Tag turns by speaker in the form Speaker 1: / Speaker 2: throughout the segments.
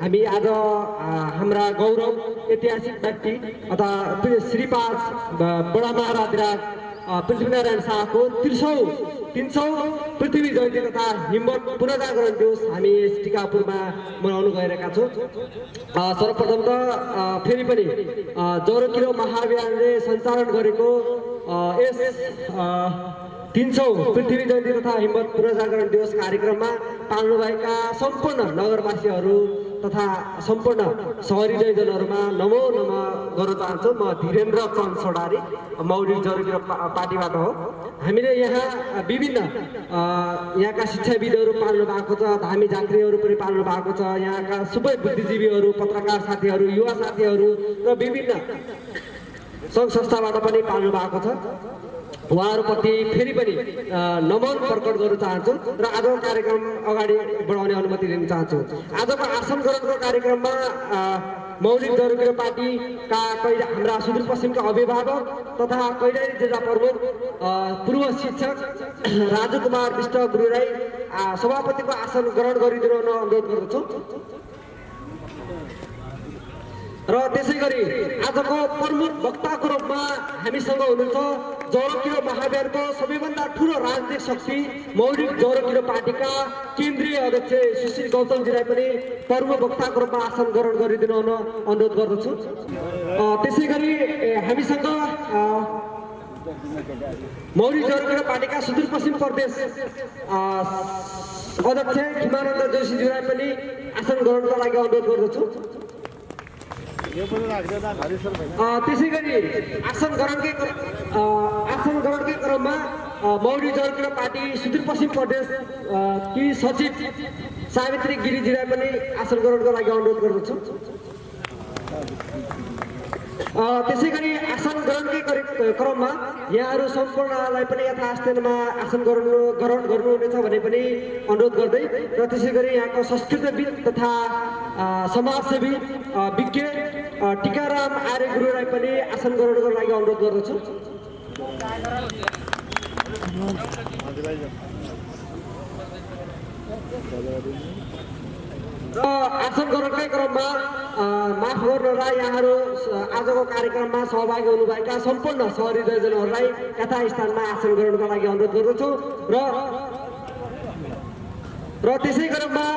Speaker 1: हामी आज हाम्रा गौरव ऐतिहासिक व्यक्ति अथवा श्रीपाद बडा महाराज पृथ्वीनारायण शाहको 300 पृथ्वी जयन्ती तथा हिम्मत पुनर्जागरण दिवस हामी यस टिकापुरमा मनाउन गइरहेका छौँ। सर्वप्रथम त फेरि पनि जरो किरो महाअभियानले सञ्चालन गरेको यस 300 पृथ्वी जयन्ती तथा हिम्मत पुनर्जागरण दिवस कार्यक्रममा पाल्नुभएका सम्पूर्ण नगरवासीहरू तथा सम्पूर्ण सहरी जयजनहरूमा नमो नमः गर्न चाहन्छु। म धीरेन्द्र चन्द सोडारी मौलिक जरुरी पार्टीबाट हो। हामीले यहाँ विभिन्न यहाँका शिक्षाविदहरू पाल्नु भएको छ, धामी झाँक्रीहरू पनि पाल्नु भएको छ, यहाँका सबै बुद्धिजीवीहरू, पत्रकार साथीहरू, युवा साथीहरू र विभिन्न सङ्घ संस्थाबाट पनि पाल्नु भएको छ। उहाँहरूप्रति फेरि पनि नमन प्रकट गर्न चाहन्छु र आजको कार्यक्रम अगाडि बढाउने अनुमति दिन चाहन्छु। आजको आसन ग्रहणको कार्यक्रममा मौलिक जरुरी पार्टीका हाम्रा सुदूरपश्चिमका अभिभावक तथा कैलाली जिल्ला प्रमुख पूर्व शिक्षक राजु कुमार विष्ट गुरुलाई सभापतिको आसन ग्रहण गरिदिनु अनुरोध गर्दछु। र त्यसै गरी आजको प्रमुख वक्ताको रूपमा हामीसँग हुनुहुन्छ जरो किरो महाअभियानको सबैभन्दा ठुलो राजनीतिक शक्ति मौलिक जरो किरो पार्टीका केन्द्रीय अध्यक्ष सुशील गौतमजीलाई पनि प्रमुख वक्ताको रूपमा आसन ग्रहण गरिदिनु अनुरोध गर्दछु। त्यसै गरी हामीसँग मौलिक जरो किरो पार्टीका सुदूरपश्चिम प्रदेश अध्यक्ष खिमानन्द जोशीज्यूलाई पनि आसन ग्रहणको लागि अनुरोध गर्दछु। त्यसै गरी आसन ग्रहणकै क्रममा मौलिक जरो किरो पार्टी सुदूरपश्चिम प्रदेश कि सचिव सावित्री गिरिजीलाई पनि आसन ग्रहणको लागि अनुरोध गर्दछु। त्यसै गरी आसन ग्रहणकै क्रममा यहाँहरू सम्पूर्णलाई पनि यथास्थानमा आसन ग्रहण गर्नुहुनेछ भने पनि अनुरोध गर्दै र त्यसै गरी यहाँको संस्कृतविद तथा समाजसेवी विज्ञ टिकाराम आर्य गुरुलाई पनि आसन ग्रहणको लागि अनुरोध गर्दछु। र आसन ग्रहणकै क्रममा माफ गर्नुहोला यहाँहरू आजको कार्यक्रममा सहभागी हुनुभएका सम्पूर्ण सहरी जयजनहरूलाई यथास्थानमा आसन ग्रहणको लागि अनुरोध गर्दछु। र त्यसै क्रममा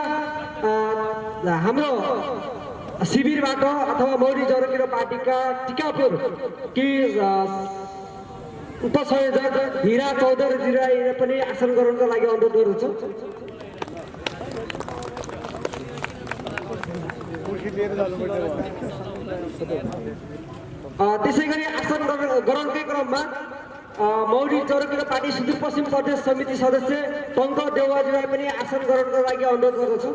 Speaker 1: हाम्रो शिविरबाट अथवा मौलिक जरो किरो पार्टीका टिकापुर कि उपसंयोजक हिरा चौधरीजीलाई पनि आसन ग्रहणको लागि अनुरोध गर्दछु। त्यसै गरी आसन ग्रहणकै क्रममा मौलिक जरो किरो पार्टी सुदूरपश्चिम प्रदेश समिति सदस्य टङ्क देउवाजीलाई पनि आसन ग्रहणको लागि अनुरोध गर्दछु।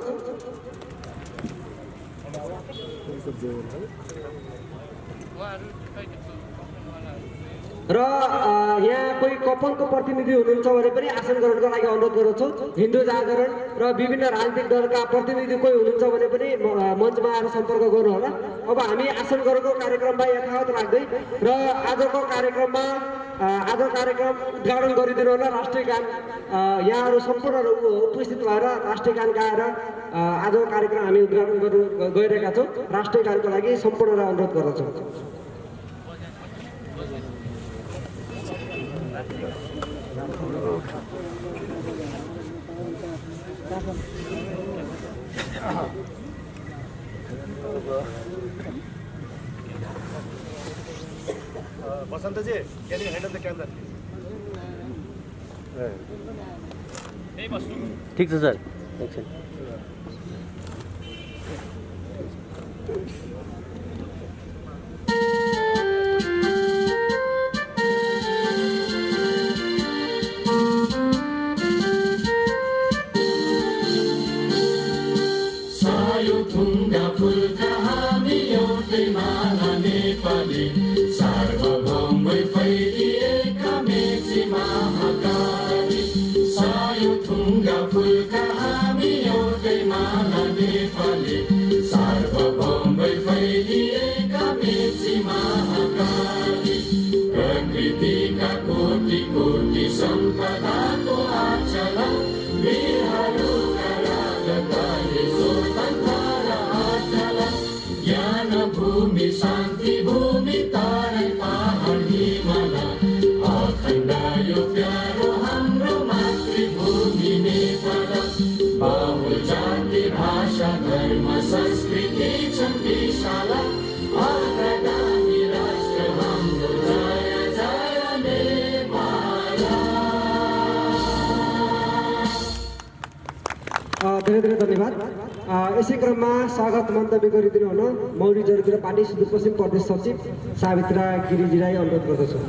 Speaker 1: र यहाँ कोही कपलको प्रतिनिधि हुनुहुन्छ भने पनि आसन ग्रहणको लागि अनुरोध गर्दछु। हिन्दू जागरण र विभिन्न राजनीतिक दलका प्रतिनिधि कोही हुनुहुन्छ भने पनि मञ्चमा आएर सम्पर्क गर्नुहोला। अब हामी आसन ग्रहणको कार्यक्रमलाई यथावत राख्दै र आजको कार्यक्रम उद्घाटन गरिदिनु होला। राष्ट्रिय गान यहाँहरू सम्पूर्ण उपस्थित भएर राष्ट्रिय गान गाएर आजको कार्यक्रम हामी उद्घाटन गर्नु गइरहेका छौँ। राष्ट्रिय गानको लागि सम्पूर्णलाई अनुरोध गर्दछौँ।
Speaker 2: Basantji can you handle the camera
Speaker 3: ठीक छ सर, एकछिन।
Speaker 4: Biharu Karagata Yesus Tantara
Speaker 1: धेरै धेरै धन्यवाद। यसै क्रममा स्वागत मन्तव्य गरिदिनु हुन मौरी जरकिलो पार्टी सुदूरपश्चिम प्रदेश सचिव सावित्रा गिरिजीलाई अनुरोध गर्दछु।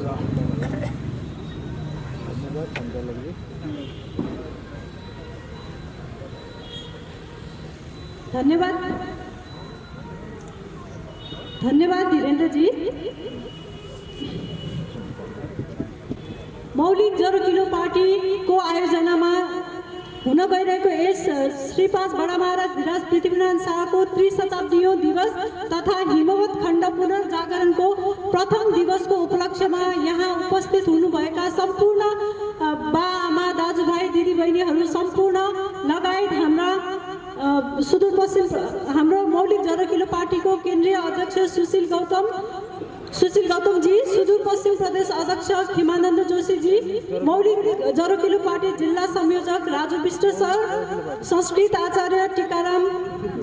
Speaker 4: धन्यवाद धन्यवाद धीरेन्द्रजी। मौलिक जरकिलो पार्टीको आयोजनामा हुन गइरहेको यस श्री 5 बडा महाराज धीराज पृथ्वीनारायण शाहको त्रिशताब्दीय दिवस तथा हिमवत खण्ड पुनर्जागरणको प्रथम दिवसको उपलक्ष्यमा यहाँ उपस्थित हुनुभएका सम्पूर्ण बा आमा दाजुभाइ दिदीबहिनीहरू सम्पूर्ण लगायत हाम्रा सुदूरपश्चिम हाम्रो मौलिक जरकिलो पार्टीको केन्द्रीय अध्यक्ष सुशील गौतमजी, सुदूरपश्चिम प्रदेश अध्यक्ष खिमानन्द जोशीजी, मौलिक जरकिलो पार्टी जिल्ला संयोजक राजु विष्ट सर, संस्कृत आचार्य टिकाराम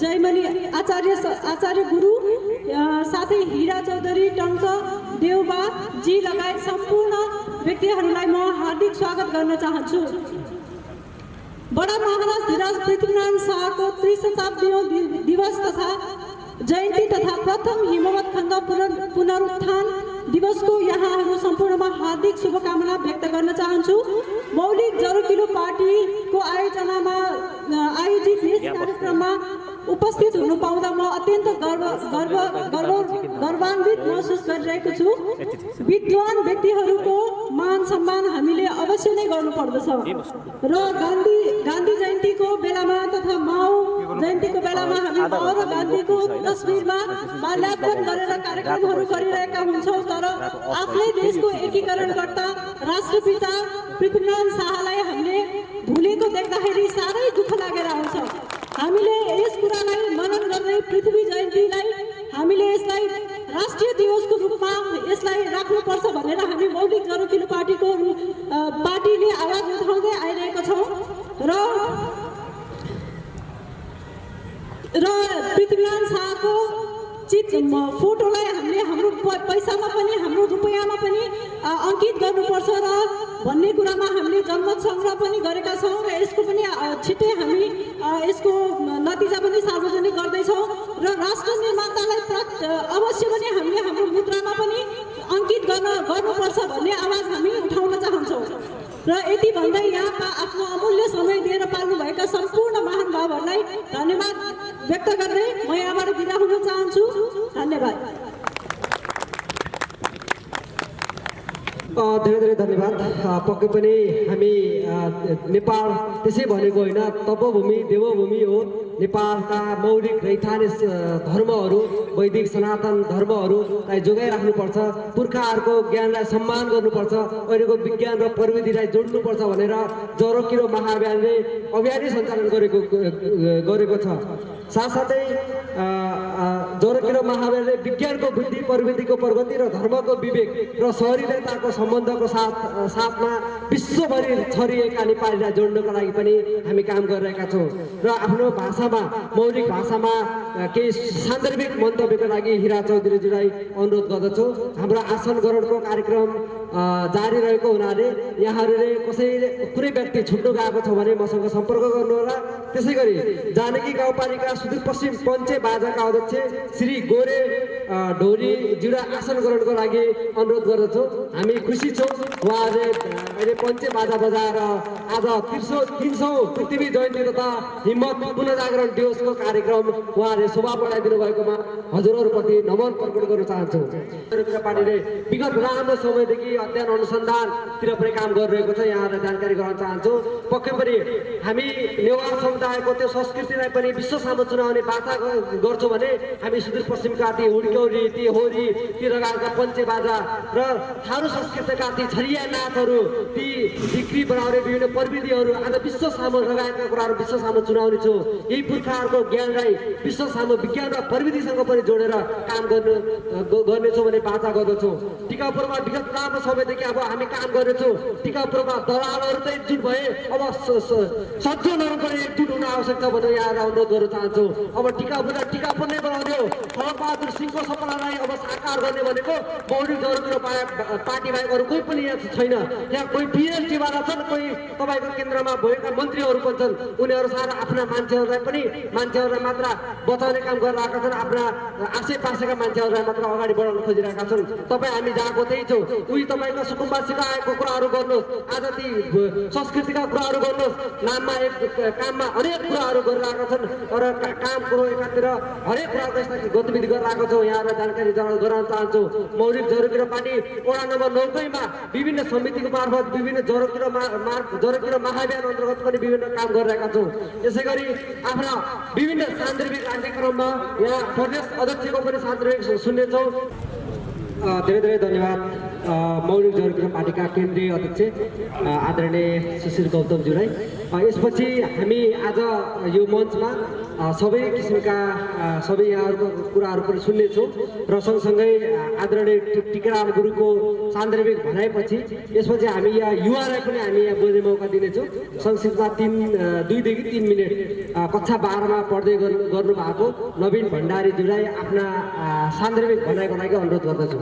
Speaker 4: जयमनी आचार्य गुरु, साथै हिरा चौधरी टङ्क देउबा जी लगायत सम्पूर्ण व्यक्तिहरूलाई म हार्दिक स्वागत गर्न चाहन्छु। बडा महाराज धीराज पृथ्वीनारायण शाहको त्रिशताब्दीय दिवस तथा जयन्ती तथा प्रथम हिमवत खण्ड पुनरुत्थान दिवसको यहाँहरू सम्पूर्णमा हार्दिक शुभकामना व्यक्त गर्न चाहन्छु। मौलिक जरकिलो पार्टीको आयोजनामा आयोजित यस कार्यक्रममा उपस्थित हुनु पाउँदा म अत्यन्त गर्वान्वित महसुस गरिरहेको छु। विद्वान व्यक्तिहरूको मान सम्मान हामीले अवश्य नै गर्नुपर्दछ र गान्धी जयन्तीको बेलामा तथा माओ जयन्तीको बेलामा हामी माओ र गान्धीको तस्बिरमा माल्यार्पण गरेर कार्यक्रमहरू गरिरहेका हुन्छौँ, तर आफ्नै देशको एकीकरणकर्ता राष्ट्रपिता पृथ्वीनारायण शाहलाई हामीले भुलेको देख्दाखेरि साह्रै दुःख लागेर आउँछ। हामीले यस कुरालाई मनन गर्दै पृथ्वी जयन्तीलाई हामीले यसलाई राष्ट्रिय दिवसको रूपमा यसलाई राख्नुपर्छ भनेर हामी मौलिक जरकिलो पार्टीले आवाज उठाउँदै आइरहेका छौँ र पृथ्वीनारायण शाहको फोटोलाई हामीले हाम्रो पैसामा पनि हाम्रो रुपैयाँमा पनि अङ्कित गर्नुपर्छ र भन्ने कुरामा हामीले जनमत सङ्ग्रह पनि गरेका छौँ र यसको पनि छिट्टै हामी यसको नतिजा पनि सार्वजनिक गर्दैछौँ र राष्ट्र निर्मातालाई अवश्य पनि हामीले हाम्रो मुद्रामा पनि अङ्कित गर्नुपर्छ भन्ने आवाज हामी उठाउन चाहन्छौँ। र यति भन्दै यहाँका आफ्नो अमूल्य समय दिएर पाल्नुभएका सम्पूर्ण महानुभावहरूलाई धन्यवाद व्यक्त गर्दै म यहाँबाट बिदा हुन चाहन्छु। धन्यवाद।
Speaker 1: धेरै धेरै धन्यवाद। पक्कै पनि हामी नेपाल त्यसै भनेको होइन, तपोभूमि देवभूमि हो। नेपालका मौलिक रैथाने धर्महरू, वैदिक सनातन धर्महरूलाई जोगाइराख्नुपर्छ, पुर्खाहरूको ज्ञानलाई सम्मान गर्नुपर्छ, अहिलेको विज्ञान र प्रविधिलाई जोड्नुपर्छ भनेर जरकिलो महाअभियानले अभियानै सञ्चालन गरेको छ। साथसाथै जरकिलो महाअभियानले विज्ञानको वृद्धि, प्रविधिको प्रगति र धर्मको विवेक र सहरीयताको सम्बन्धको साथमा विश्वभरि छरिएका नेपालीलाई जोड्नको लागि पनि हामी काम गरिरहेका छौँ र आफ्नो भाषामा, मौलिक भाषामा केही सान्दर्भिक मन्तव्यको लागि हिरा चौधरीजीलाई अनुरोध गर्दछु। हाम्रो आसन ग्रहणको कार्यक्रम जारी रहेको हुनाले यहाँहरूले कसैले कुनै व्यक्ति छुट्नु गएको छ भने मसँग सम्पर्क गर्नुहोला। त्यसै गरी जानकी गाउँपालिका सुदूरपश्चिम पञ्चे बाजाका अध्यक्ष श्री गोरे ढोलीज्यूलाई आसन ग्रहणको लागि अनुरोध गर्दछु। हामी खुसी छौँ उहाँहरूले अहिले पञ्चे बाजा बजाएर आज 300 पृथ्वी जयन्ती तथा हिम्मत पुनर्जागरण दिवसको कार्यक्रम उहाँहरूले शोभा बढाइदिनु भएकोमा हजुरहरूप्रति नमन अर्पण गर्न चाहन्छु। पार्टीले विगत लामो समयदेखि अध्ययन अनुसन्धानतिर पनि काम गरिरहेको छ, यहाँहरूलाई जानकारी गराउन चाहन्छु। पक्कै पनि हामी नेवार समुदायको त्यो संस्कृतिलाई पनि विश्व सामु चुनाउने बाचा गर्छौँ भने हामी सुदूरपश्चिमका ती हुड्क्यो फुलौरी ती होरी ती लगायतका पञ्चे बाजा र थारू संस्कृतिका ती झरिया नाचहरू ती बिक्री बनाउने विभिन्न प्रविधिहरू आज विश्व सामु लगायतका कुराहरू विश्व सामु चुनाउने छु। यही पुर्खाहरूको ज्ञानलाई विश्व सामु विज्ञान र प्रविधिसँग पनि जोडेर काम गर्नेछौँ भन्ने बाचा गर्दछौँ। टिकापुरमा विगत लामो समयदेखि अब हामी काम गर्नेछौँ। टिकापुरमा दलालहरू त एकजुट भए, अब सज्जनहरू पनि एकजुट हुन आवश्यक छ भनेर यहाँ अनुरोध गर्न चाहन्छु। अब टिकापुरलाई टिकापुर नै बनाउने हो। खड्गबहादुर सिंहको सपनालाई अब साकार गर्ने भनेको मौलिक जरुरत पार्टी बाहेक अरू कोही पनि यहाँ छैन। यहाँ कोही पिएचडीवाला छन्, कोही तपाईँको केन्द्रमा भएका मन्त्रीहरू पनि छन्। उनीहरू सारा आफ्ना मान्छेहरूलाई मात्र बचाउने काम गरिरहेका छन्, आफ्ना आसेपासेका मान्छेहरूलाई मात्र अगाडि बढाउन खोजिरहेका छन्। तपाईँ हामी जहाँको त्यही छौँ। उही तपाईँको सुकुम्बासीको आएको कुराहरू गर्नुहोस्, आज ती संस्कृतिका कुराहरू गर्नुहोस्। नाममा एक काममा अनेक कुराहरू गरिरहेका छन् र काम कुरो एकातिर हरेक कुराको यस्ता गतिविधि गरिरहेको छौँ। यहाँलाई जानकारी गराउन चाहन्छु। मौलिक जरुरी पार्टी वडा नम्बर 9मा विभिन्न समितिको मार्फत विभिन्न जरुरी महाअभियान अन्तर्गत पनि विभिन्न काम गरिरहेका छौँ। यसै गरी आफ्ना विभिन्न सान्दर्भिक कार्यक्रममा यहाँ प्रदेश अध्यक्षको पनि सान्दर्भिक सुन्नेछौँ। धेरै धेरै धन्यवाद मौलिक जरुरी पार्टीका केन्द्रीय अध्यक्ष आदरणीय सुशील गौतमज्यूलाई। यसपछि हामी आज यो मञ्चमा सबै किसिमका सबै यहाँहरूको कुराहरू पनि सुन्नेछौँ र सँगसँगै आदरणीय टिकाराम गुरुको सान्दर्भिक भनाइपछि यसपछि हामी यहाँ युवालाई पनि हामी यहाँ बोल्ने मौका दिनेछौँ। संक्षिप्तमा 2 देखि 3 मिनट कक्षा 12मा पढ्दै गर्नु भएको नवीन भण्डारीज्यूलाई आफ्ना सान्दर्भिक भनाइको लागि अनुरोध गर्दछु।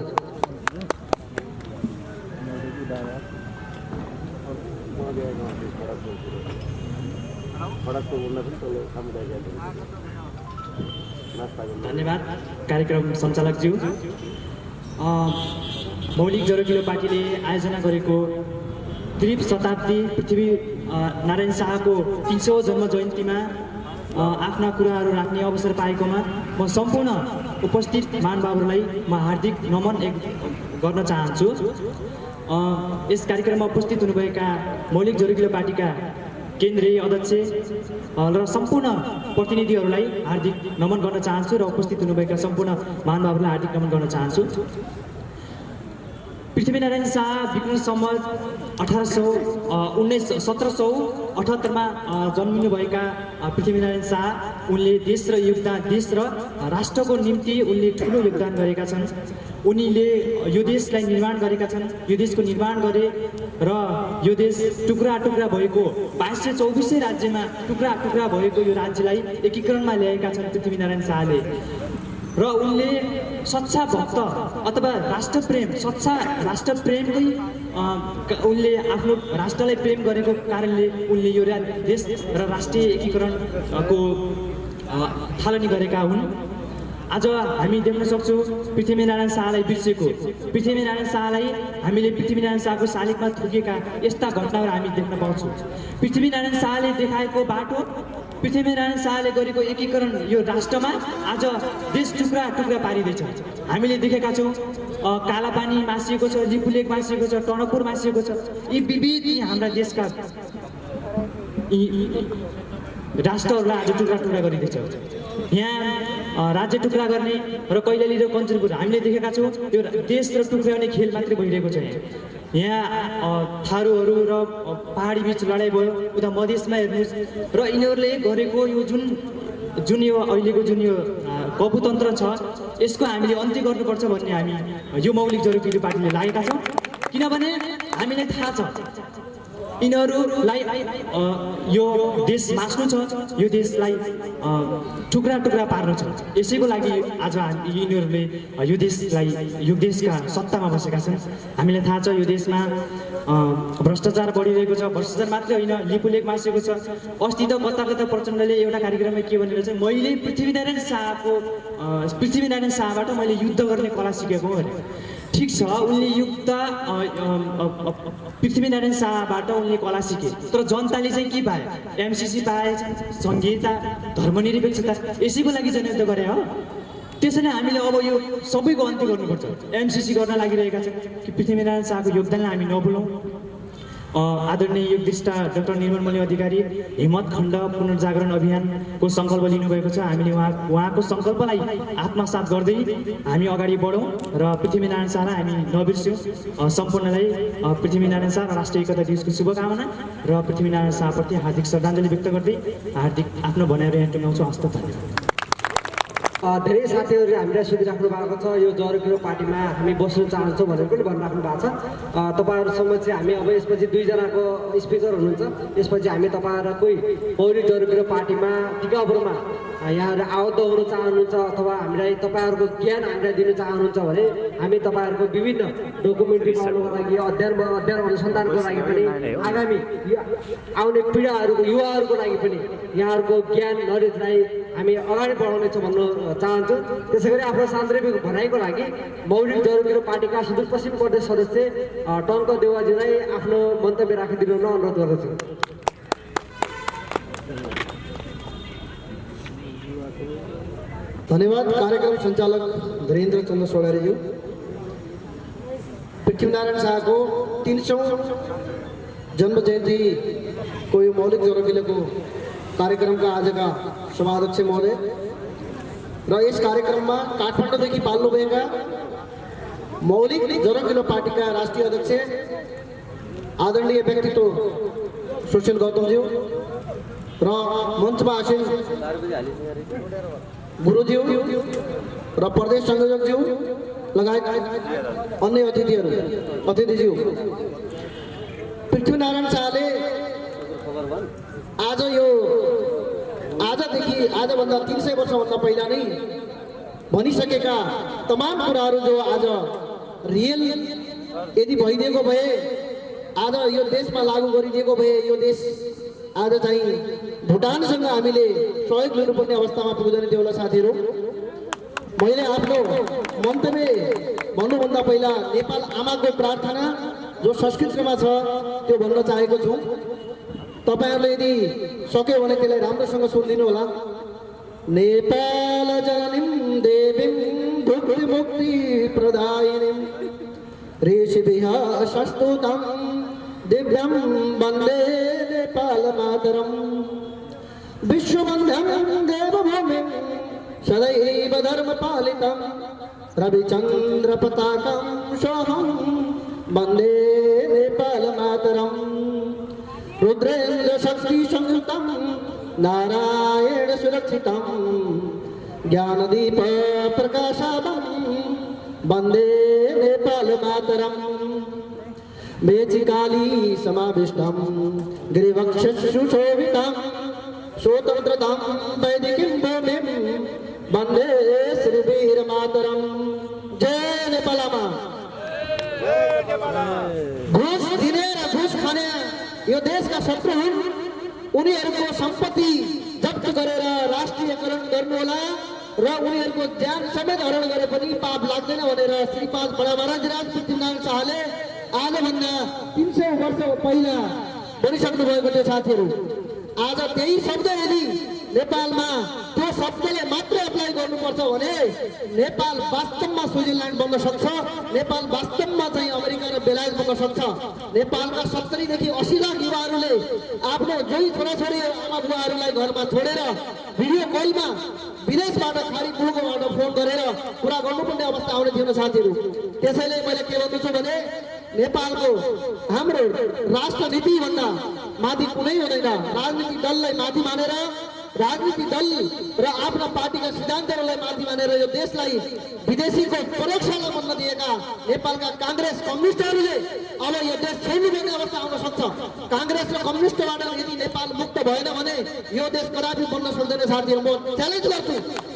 Speaker 5: धन्यवाद कार्यक्रम सञ्चालकज्यू। मौलिक जरुरी पार्टीले आयोजना गरेको त्रिप शताब्दी पृथ्वी नारायण शाहको 300 जन्म जयन्तीमा आफ्ना कुराहरू राख्ने अवसर पाएकोमा म सम्पूर्ण उपस्थित महानुभावहरूलाई म हार्दिक नमन गर्न चाहन्छु। यस कार्यक्रममा उपस्थित हुनुभएका मौलिक जरुरी पार्टीका केन्द्रीय अध्यक्ष र सम्पूर्ण प्रतिनिधिहरूलाई हार्दिक नमन गर्न चाहन्छु र उपस्थित हुनुभएका सम्पूर्ण महानुभावहरूलाई हार्दिक नमन गर्न चाहन्छु। पृथ्वीनारायण शाह विक्रम सम्वत 1778मा जन्मिनुभएका पृथ्वीनारायण शाह उनले देश र राष्ट्रको निम्ति उनले ठुलो योगदान गरेका छन्। उनीले यो देशलाई निर्माण गरेका छन्, यो देशको निर्माण गरे र यो देश टुक्रा टुक्रा भएको 2224 राज्यमा टुक्रा टुक्रा भएको यो राज्यलाई एकीकरणमा ल्याएका छन् पृथ्वीनारायण शाहले। र उनले सच्चा भक्त अथवा सच्चा राष्ट्रप्रेमकै उनले आफ्नो राष्ट्रलाई प्रेम गरेको कारणले उनले यो देश र राष्ट्रिय एकीकरणको थालनी गरेका हुन्। आज हामी देख्न सक्छौँ पृथ्वीनारायण शाहलाई बिर्सेको, पृथ्वीनारायण शाहलाई हामीले पृथ्वीनारायण शाहको शालिगमा थुकेका यस्ता घटनाहरू हामी देख्न पाउँछौँ। पृथ्वीनारायण शाहले देखाएको बाटो, पृथ्वीनारायण शाहले गरेको एकीकरण यो राष्ट्रमा आज देश टुक्रा टुक्रा पारिँदैछ। हामीले देखेका छौँ कालापानी मासिएको छ, लिपुलेक मासिएको छ, टनकपुर मासिएको छ। यी विविध हाम्रा देशका राष्ट्रहरूलाई आज टुक्रा टुक्रा गरिँदैछ। यहाँ राज्य टुक्रा गर्ने र कैलाली र कञ्चनपुर हामीले देखेका छौँ यो देश र टुक्राउने खेल मात्रै भइरहेको छ। यहाँ थारूहरू र पहाडी बीच लडाइँ भयो, उता मधेसमा हेर्नुहोस्। र यिनीहरूले गरेको यो जुन यो अहिलेको जुन यो कपुतन्त्र छ यसको हामीले अन्त्य गर्नुपर्छ भन्ने हामी यो मौलिक जरुरी पार्टीले लागेका छौँ। किनभने हामीलाई थाहा छ यिनीहरूलाई यो देश बाँच्नु छ, यो देशलाई टुक्रा टुक्रा पार्नु छ। यसैको लागि आज यिनीहरूले यो देशका सत्तामा बसेका छन्। हामीलाई थाहा छ यो देशमा भ्रष्टाचार बढिरहेको छ। भ्रष्टाचार मात्रै होइन, लिपुलेक मासिएको छ। अस्ति त कता प्रचण्डले एउटा कार्यक्रममा के भनेर चाहिँ मैले पृथ्वीनारायण शाहबाट मैले युद्ध गर्ने कला सिकेको अरे। ठिक छ, उनले युद्ध पृथ्वीनारायण शाहबाट उनले कला सिके, तर जनताले चाहिँ के पाए? एमसीसी पाए, संहिता, धर्मनिरपेक्षता। यसैको लागि जनयुद्ध गरे हो। त्यसैले हामीले अब यो सबैको अन्त्य गर्नुपर्छ। एमसीसी गर्न लागिरहेका छन् कि पृथ्वीनारायण शाहको योगदानलाई हामी नभुलौँ। आदरणीय योगदिष्टा डाक्टर निर्मल मल्ल अधिकारी हिम्मत खण्ड पुनर्जागरण अभियानको सङ्कल्प लिनुभएको छ। हामीले उहाँको सङ्कल्पलाई आत्मसात गर्दै हामी अगाडि बढौँ र पृथ्वीनारायण शाहलाई हामी नबिर्स्यौँ। सम्पूर्णलाई पृथ्वीनारायण शाह राष्ट्रिय एकता दिवसको शुभकामना र पृथ्वीनारायण शाहप्रति हार्दिक श्रद्धाञ्जली व्यक्त गर्दै हार्दिक आफ्नो भनाइहरू यहाँ टुङ्गाउँछु। हस्त धन्यवाद।
Speaker 1: धेरै साथीहरूले हामीलाई सोधिराख्नु भएको छ यो जरोकिलो पार्टीमा हामी बस्न चाहन्छौँ भनेर पनि भनिराख्नु भएको छ। तपाईँहरूसँग चाहिँ हामी अब यसपछि 2 जनाको स्पिकर हुनुहुन्छ। यसपछि हामी तपाईँहरूलाई कोही पौडी जरोकिलो पार्टीमा टिकापुरमा यहाँहरू आबद्ध हुन चाहनुहुन्छ अथवा हामीलाई तपाईँहरूको ज्ञान हामीलाई दिन चाहनुहुन्छ भने हामी तपाईँहरूको विभिन्न डकुमेन्ट्री बनाउनको लागि अध्ययन अनुसन्धानको लागि पनि आगामी आउने पिँढीहरूको युवाहरूको लागि पनि यहाँहरूको ज्ञान नलेजलाई हामी अगाडि बढाउनेछौँ भन्न चाहन्छु। त्यसै गरी आफ्नो सान्दर्भिक भनाइको लागि मौलिक जरोकिलो पार्टीका सुदूरपश्चिम प्रदेश सदस्य टङ्क देवाजीलाई आफ्नो मन्तव्य राखिदिनु अनुरोध गर्दछु।
Speaker 6: धन्यवाद। कार्यक्रम सञ्चालक धीरेन्द्र चन्द्र सोडारीज्यू। पृथ्वीनारायण शाहको 300 जन्म जयन्तीको यो मौलिक जरोकिलोको कार्यक्रमका आजका सभाध्यक्ष महोदय र यस कार्यक्रममा काठमाडौँदेखि पाल्नुभएका मौलिक जरोकिलो पार्टीका राष्ट्रिय अध्यक्ष आदरणीय व्यक्तित्व सुशील गौतमज्यू र मञ्चमा आसीन गुरुज्यू र प्रदेश संयोजकज्यू लगायत अन्य अतिथिज्यू। पृथ्वीनारायण शाहले आजभन्दा 300 वर्षभन्दा पहिला नै भनिसकेका तमाम कुराहरू जो आज रियल यदि भइदिएको भए आज यो देशमा लागू गरिदिएको भए यो देश आज चाहिँ भुटानसँग हामीले सहयोग लिनुपर्ने अवस्थामा पुग्दैन थियो होला साथीहरू। मैले आफ्नो मन्तव्य भन्नुभन्दा पहिला नेपाल आमाको प्रार्थना जो संस्कृतमा छ त्यो भन्न चाहेको छु। तपाईहरुले यदि सक्यो भने त्यसलाई राम्रोसँग सुनिदिनु होला। नेपाल जननीं देवीं भुक्ति मुक्ति प्रदायिनीं ऋषिभिः संस्तुतं दिव्यं वन्दे नेपाल मातरम् विश्ववन्द्यं देवभूमिं सदैव धर्मपालितं रविचन्द्र पताकं सोऽहं वन्दे नेपाल मातरम् रुद्रेन्द्र शक्ति संयुक्तं नारायण सुरक्षितं ज्ञानदीप प्रकाशादं वन्दे नेपाल मातरम् मेचिकाली समाविष्टं गिरिवक्ष सुशोभितं स्वतन्त्रतां वैदिकीं भूमिं वन्दे श्रीवीर मातरम्। जय नेपाल आमा। घुस दिने र घुस खाने यो देशका शत्रु हुन्। उनीहरूको सम्पत्ति जब्त गरेर राष्ट्रियकरण गर्नुहोला र उनीहरूको ज्यान समेत हरण गरे पनि पाप लाग्दैन भनेर श्रीपाद बडा महाराज पृथ्वीनारायण शाहले आजभन्दा 300 वर्ष पहिला भनिसक्नु भएको थियो साथीहरू। आज त्यही शब्द यदि नेपालमा त्यो शब्दले मात्र एप्लाई गर्नुपर्छ भने नेपाल वास्तवमा स्विजरल्यान्ड बन्न सक्छ। नेपाल वास्तवमा चाहिँ अमेरिका र बेलायत बन्न सक्छ। नेपालका 70 देखि 80 लाख युवाहरूले आफ्नो जोई छोराछोरी आमा बुवाहरूलाई घरमा छोडेर भिडियो कलमा विदेशबाट खाली मुलुकबाट फोन गरेर कुरा गर्नुपर्ने अवस्था आउने थियो साथीहरू। त्यसैले मैले के भन्छु भने नेपालको हाम्रो राष्ट्रनीति भन्दा माथि कुनै हुँदैन। राजनीतिक दललाई माथि मानेर राजनीतिक दल र आफ्ना पार्टीका सिद्धान्तहरूलाई माथि मानेर यो देशलाई विदेशीको परीक्षालाई बन्न दिएका नेपालका कांग्रेस कम्युनिस्टहरूले अब यो देश छोड्नुपर्ने अवस्था आउन सक्छ। कांग्रेस र कम्युनिस्टबाट यदि नेपाल मुक्त भएन भने यो देश कदापि बन्न सक्दैन साथीहरू। म च्यालेन्ज गर्छु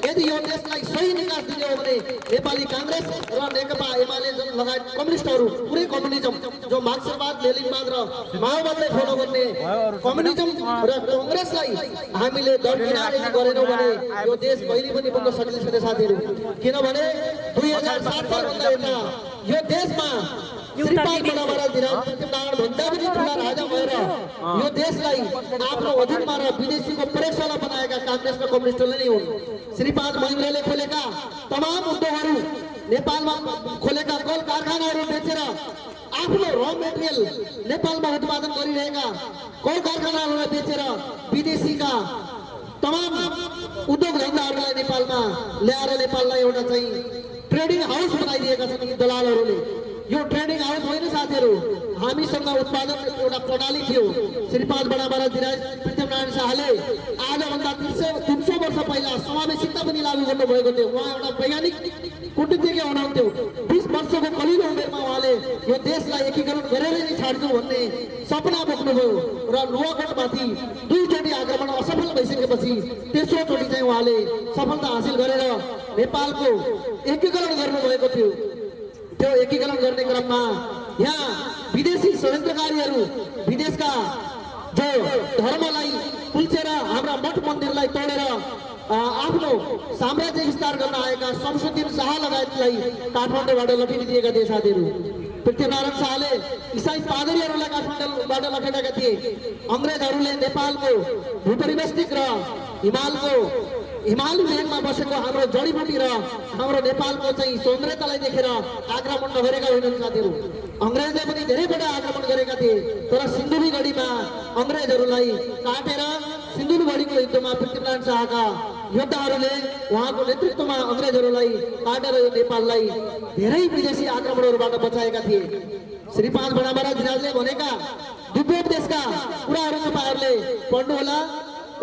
Speaker 6: यदि यो देशलाई सही निकास दिने हो भने नेपाली कांग्रेस र नेकपा एमाले लगायत कम्युनिस्टहरू पुरै कम्युनिजम जो मार्क्सवाद लेनिनवाद र माओवादलाई फलो गर्ने कम्युनिजम र कांग्रेसलाई हामीले दरकिनार गरेनौँ भने यो देश कहिले पनि बन्न सक्दैन साथीहरू। किनभने 2007 सालभन्दा यता यो देशमा श्रीपाद बडा महाराज पृथ्वीनारायण भन्दा पनि ठुला राजा भएर यो देशलाई आफ्नो अधीनमा र विदेशीको प्रयोगशाला बनाएका कांग्रेस र कम्युनिस्टले नै हुन्। श्रीपाद महेन्द्रले खोलेका तमाम उद्योगहरू नेपालमा खोलेका कल कारखानाहरू बेचेर आफ्नो आफ्नो र मेटेरियल नेपालमा उत्पादन गरिरहेका कल कारखानाहरूलाई बेचेर विदेशीका तमाम उद्योग धन्दाहरूलाई नेपालमा ल्याएर नेपाललाई एउटा चाहिँ ट्रेडिङ हाउस बनाइदिएका छन् यी दलालहरूले। यो ट्रेडिङ हाउस होइन साथीहरू, हामीसँग उत्पादन एउटा प्रणाली थियो। श्रीपाद बडा महाराज धिराज पृथ्वीनारायण शाहले आजभन्दा 300 वर्ष पहिला समावेशिता पनि लागू गर्नुभएको थियो। उहाँ एउटा वैज्ञानिक कूटनीतिज्ञ हुनुहुन्थ्यो। 20 वर्षको कलिलो उमेरमा उहाँले यो देशलाई एकीकरण गरेरै नै छाड्छु भन्ने सपना बोक्नुभयो र नुवाकोटमाथि 2 चोटि आक्रमण असफल भइसकेपछि तेस्रो चोटि चाहिँ उहाँले सफलता हासिल गरेर नेपालको एकीकरण गर्नुभएको थियो। त्यो एकीकरण गर्ने क्रममा यहाँ विदेशी षड्यन्त्रकारीहरू विदेशका जो धर्मलाई कुल्चेर हाम्रा मठ मन्दिरलाई तोडेर आफ्नो साम्राज्य विस्तार गर्न आएका शमशुद्दीन शाह लगायतलाई काठमाडौँबाट लगिदिएका थिए साथीहरू। पृथ्वीनारायण शाहले इसाई पादरीहरूलाई काठमाडौँबाट लखेटेका थिए। अङ्ग्रेजहरूले नेपालको भूपरिवेष्टिक र हिमाली भेगमा बसेको हाम्रो जडीबुटी र हाम्रो नेपालको चाहिँ सौन्दर्यतालाई देखेर आक्रमण नगरेका होइनन् साथीहरू। अङ्ग्रेजले पनि धेरैपल्ट आक्रमण गरेका थिए, तर सिन्धुलीगढीमा अङ्ग्रेजहरूलाई काटेर सिन्धुलीगढीको युद्धमा पृथ्वीनारायण शाहका योद्धाहरूले उहाँको नेतृत्वमा अङ्ग्रेजहरूलाई काटेर यो नेपाललाई धेरै विदेशी आक्रमणहरूबाट बचाएका थिए। श्रीपाद बडा महाराज धिराजले भनेका दिव्योपदेशका कुराहरू तपाईँहरूले पढ्नुहोला।